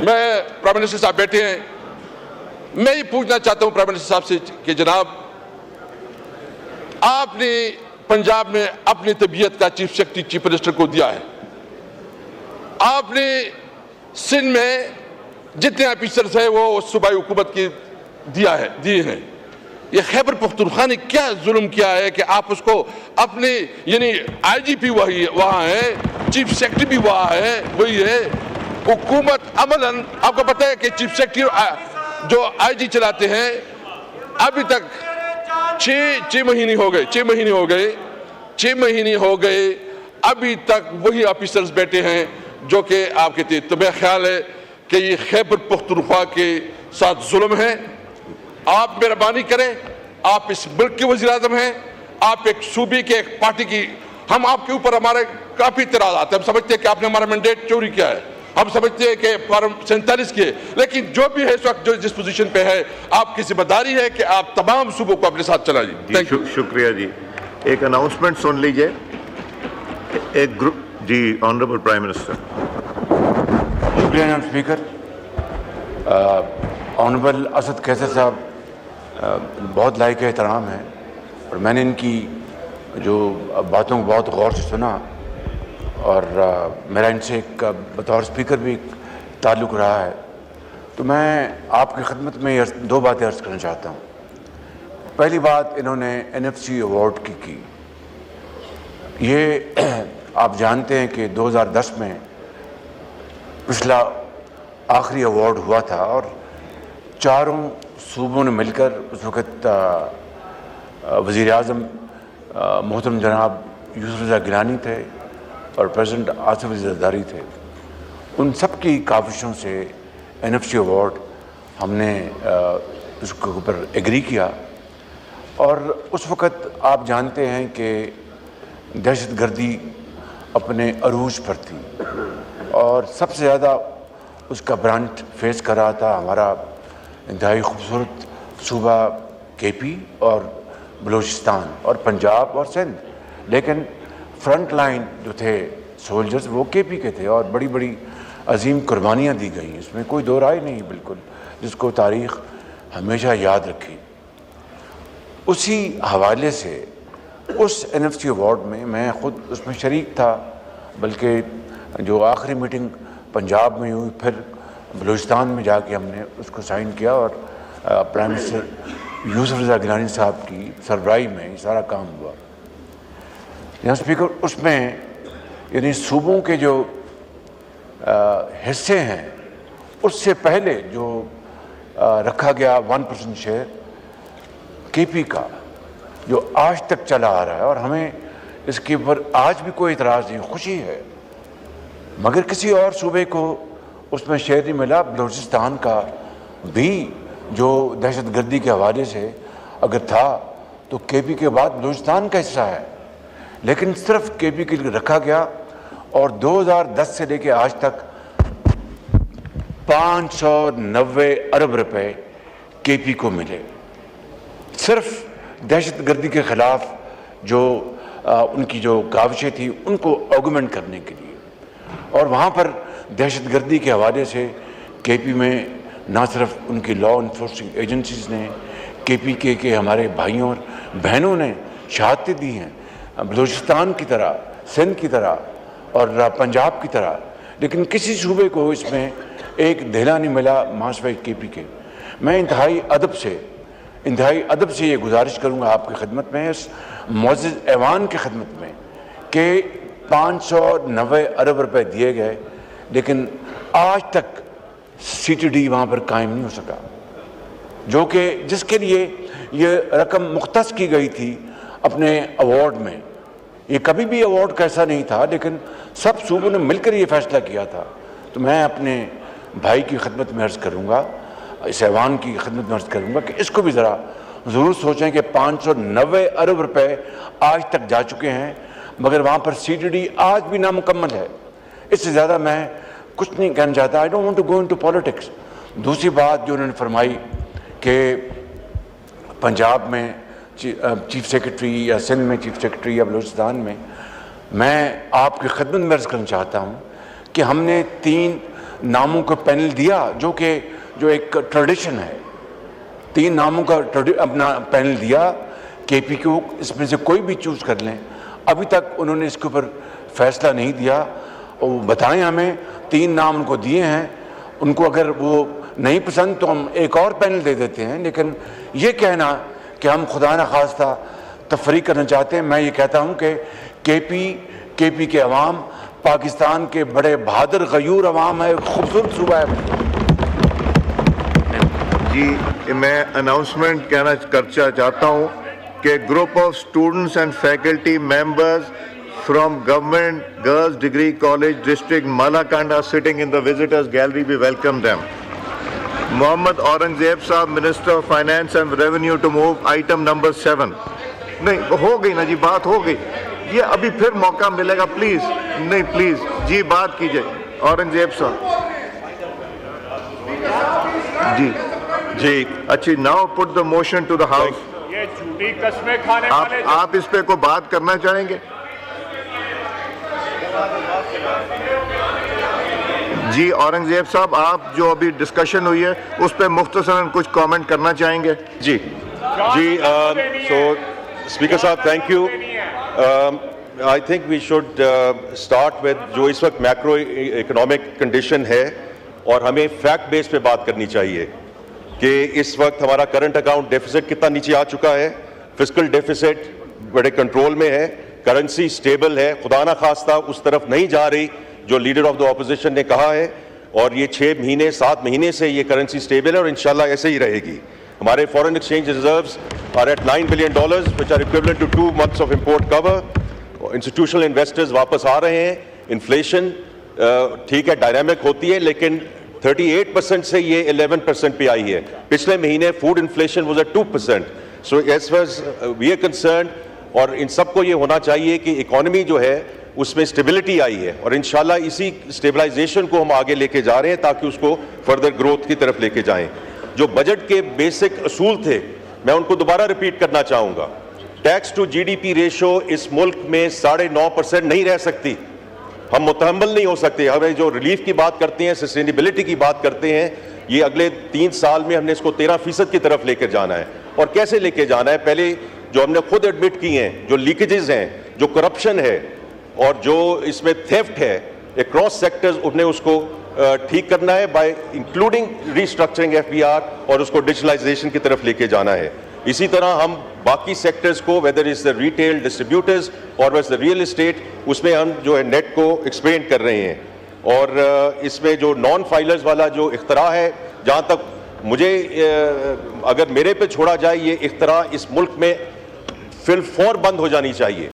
मैं prime minister साहब बैठे हैं, मैं ये पूछना चाहता हूं प्राइम मिनिस्टर साहब से कि जनाब, आपने पंजाब में अपनी तबीयत का चीफ सेक्रेटरी चीफ मिनिस्टर को दिया है, आपने सिंध में जितने ऑफिसर्स हैं वो सूबाई हुकूमत की दिए हैं। ये खैबर पख्तूनख्वा ने क्या जुल्म किया है कि आप उसको अपने, यानी आईजीपी वहाँ है, चीफ सेक्रेटरी भी वहाँ है, वही है हुकूमत अमलन। आपको पता है कि चीफ सेक्रेटरी जो आईजी चलाते हैं, अभी तक 6 महीने हो गए, अभी तक वही ऑफिसर्स बैठे हैं जो कि आपके थे। तो मेरा ख्याल है कि ये खैबर पख्तूनख्वा के साथ जुल्म है। आप मेहरबानी करें, आप इस मुल्क के वज़ीर आज़म हैं, आप एक सूबे के एक पार्टी की, हम आपके ऊपर हमारे काफ़ी इतराज़ आते हैं। हम समझते हैं कि आपने हमारा मैंडेट चोरी किया है, हम समझते हैं कि फॉर्म 47 के, लेकिन जो भी है इस वक्त जो जिस पोजीशन पे है, आपकी जिम्मेदारी है कि आप तमाम सूबों को अपने साथ चलाइए। Thank you. शुक्रिया जी। एक अनाउंसमेंट सुन लीजिए। एक ग्रुप जी, ऑनरेबल प्राइम मिनिस्टर। शुक्रिया जनाब स्पीकर। ऑनरेबल असद कैसर साहब बहुत लायक एहतराम है और मैंने इनकी जो बातों को बहुत गौर से सुना और मेरा इनसे एक बतौर स्पीकर भी ताल्लुक़ रहा है। तो मैं आपकी खिदमत में 2 बातें अर्ज़ करना चाहता हूँ। पहली बात, इन्होंने NFC अवार्ड की। ये आप जानते हैं कि 2010 में पिछला आखिरी अवार्ड हुआ था और चारों सूबों ने मिलकर उस वक़्त वज़ीर आज़म मोहतरम जनाब यूसुफ रज़ा गिलानी थे और प्रेसिडेंट आसिफ अली ज़रदारी थे। उन सब की काविशों से NFC अवार्ड हमने उसके ऊपर एग्री किया। और उस वक़्त आप जानते हैं कि दहशतगर्दी अपने अरूज पर थी और सबसे ज़्यादा उसका ब्रांड फेस कर रहा था हमारा इंतहाई खूबसूरत सूबा KP और बलूचिस्तान और पंजाब और सिंध। लेकिन फ्रंट लाइन जो थे सोल्जर्स वो KP के थे और बड़ी बड़ी अजीम कुर्बानियाँ दी गई, इसमें कोई दो राय नहीं बिल्कुल, जिसको तारीख़ हमेशा याद रखी। उसी हवाले से उस NFC अवार्ड में मैं ख़ुद उसमें शरीक था, बल्कि जो आखिरी मीटिंग पंजाब में हुई, फिर बलूचिस्तान में जाके हमने उसको साइन किया और प्राइम मिनिस्टर यूसुफ रज़ा गिलानी साहब की सरबराही में ये सारा काम हुआ। यहाँ स्पीकर, उसमें यानी सूबों के जो हिस्से हैं उससे पहले जो रखा गया 1% शेयर KP का, जो आज तक चला आ रहा है और हमें इसके ऊपर आज भी कोई इतराज़ नहीं, खुशी है। मगर किसी और सूबे को उसमें शेयर नहीं मिला। बलूचिस्तान का भी जो दहशतगर्दी के हवाले से अगर था तो KP के बाद बलूचिस्तान का हिस्सा है, लेकिन सिर्फ KP के लिए रखा गया और 2010 से लेकर आज तक 590 अरब रुपए KP को मिले, सिर्फ दहशतगर्दी के ख़िलाफ़ जो उनकी जो काविशें थी उनको ऑगमेंट करने के लिए। और वहाँ पर दहशतगर्दी के हवाले से KP में ना सिर्फ उनकी लॉ इन्फोर्सिंग एजेंसीज़ ने, KP के हमारे भाइयों और बहनों ने शहादतें दी हैं, बलूचिस्तान की तरह, सिंध की तरह और पंजाब की तरह, लेकिन किसी सूबे को इसमें एक देना नहीं मिला माशवाई KP के। मैं इंतहाई अदब से ये गुजारिश करूँगा आपकी खिदमत में, इस मुअज़्ज़ज़ ऐवान की खिदमत में, कि 590 अरब रुपए दिए गए, लेकिन आज तक CTD वहाँ पर कायम नहीं हो सका, जो कि जिसके लिए ये रकम मुख्तस की गई थी अपने अवार्ड में। ये कभी भी अवार्ड का ऐसा नहीं था, लेकिन सब सूबों ने मिलकर ये फैसला किया था। तो मैं अपने भाई की खिदमत में अर्ज़ करूँगा, इस ऐवान की खिदमत में अर्ज़ करूँगा कि इसको भी ज़रा ज़रूर सोचें कि 590 अरब रुपए आज तक जा चुके हैं, मगर वहाँ पर CTD आज भी नामुकम्मल है। इससे ज़्यादा मैं कुछ नहीं कहना चाहता। I don't want to go into politics. दूसरी बात जो उन्होंने फरमाई कि पंजाब में चीफ सेक्रेटरी या सिंध में चीफ सेक्रेटरी या बलूचिस्तान में, मैं आपकी खिदमत में अर्ज़ करना चाहता हूँ कि हमने 3 नामों का पैनल दिया, जो एक ट्रेडिशन है, 3 नामों का अपना पैनल दिया केपी को, इसमें से कोई भी चूज कर लें। अभी तक उन्होंने इसके ऊपर फैसला नहीं दिया और बताएं हमें, 3 नाम उनको दिए हैं, उनको अगर वो नहीं पसंद तो हम एक और पैनल दे देते हैं। लेकिन ये कहना कि हम खुदा न खास्ता तफरीक करना चाहते हैं, मैं ये कहता हूँ कि केपी के अवाम पाकिस्तान के बड़े बहादुर गयूर अवाम है, खूबसूरत सूबा है। जी, मैं अनाउंसमेंट कहना चाहता हूँ कि group of students and faculty members from Government Girls Degree College District Malakand are sitting in the visitors gallery. We welcome them. Mohammad Aurangzeb Saab, Minister of Finance and Revenue, to move item number 7. नहीं हो गई ना जी, बात हो गई, ये अभी फिर मौका मिलेगा, प्लीज नहीं, प्लीज जी बात कीजिए। औरंगजेब साहब जी अच्छी, now put the motion to the house. ये झूठी कस्में खाने वाले आप इस पे को बात करना चाहेंगे? जी औरंगजेब साहब, आप जो अभी डिस्कशन हुई है उस पे मुख्तसरन कुछ कमेंट करना चाहेंगे? जी सो स्पीकर साहब, thank you. I think we should start with जो इस वक्त मैक्रो इकोनॉमिक कंडीशन है, और हमें फैक्ट बेस पे बात करनी चाहिए कि इस वक्त हमारा करंट अकाउंट डेफिसिट कितना नीचे आ चुका है, फिस्कल डेफिसिट बड़े कंट्रोल में है, करेंसी स्टेबल है, खुदा ना खास्ता उस तरफ नहीं जा रही जो लीडर ऑफ द ऑपोजिशन ने कहा है, और ये 6 महीने 7 महीने से ये करेंसी स्टेबल है और इंशाल्लाह ऐसे ही रहेगी। हमारे foreign exchange reserves are at $9 billion which are equivalent to 2 months of import cover. Institutional investors वापस आ रहे हैं। इन्फ्लेशन ठीक है, डायनामिक होती है, लेकिन 38% से ये 11% पे आई है। पिछले महीने food inflation was at 2%। So as far as we are concerned, और इन सबको ये होना चाहिए कि इकोनॉमी जो है उसमें स्टेबिलिटी आई है, और इंशाल्लाह इसी स्टेबलाइजेशन को हम आगे लेके जा रहे हैं ताकि उसको फर्दर ग्रोथ की तरफ लेके जाएं। जो बजट के बेसिक असूल थे, मैं उनको दोबारा रिपीट करना चाहूँगा। टैक्स टू GDP रेशो इस मुल्क में 9.5% नहीं रह सकती। हम मुतहम्मल नहीं हो सकते। हमें जो रिलीफ की बात करते हैं, सस्टेनेबिलिटी की बात करते हैं, ये अगले 3 साल में हमने इसको 13% की तरफ लेकर जाना है। और कैसे लेके जाना है? पहले जो हमने खुद एडमिट की हैं, जो लीकेजेस हैं, जो करप्शन है और जो इसमें थेफ्ट है अक्रॉस सेक्टर्स, उन्हें उसको ठीक करना है बाय इंक्लूडिंग रीस्ट्रक्चरिंग FBR, और उसको डिजिटलाइजेशन की तरफ लेके जाना है। इसी तरह हम बाकी सेक्टर्स को, whether is the retail, distributors और वेदर द रियल एस्टेट, उसमें हम जो है नेट को एक्सपेंड कर रहे हैं। और इसमें जो नॉन फाइलर्स वाला जो इख्तरा है, जहाँ तक मुझे अगर मेरे पे छोड़ा जाए, ये इख्तरा इस मुल्क में फिलफौर बंद हो जानी चाहिए।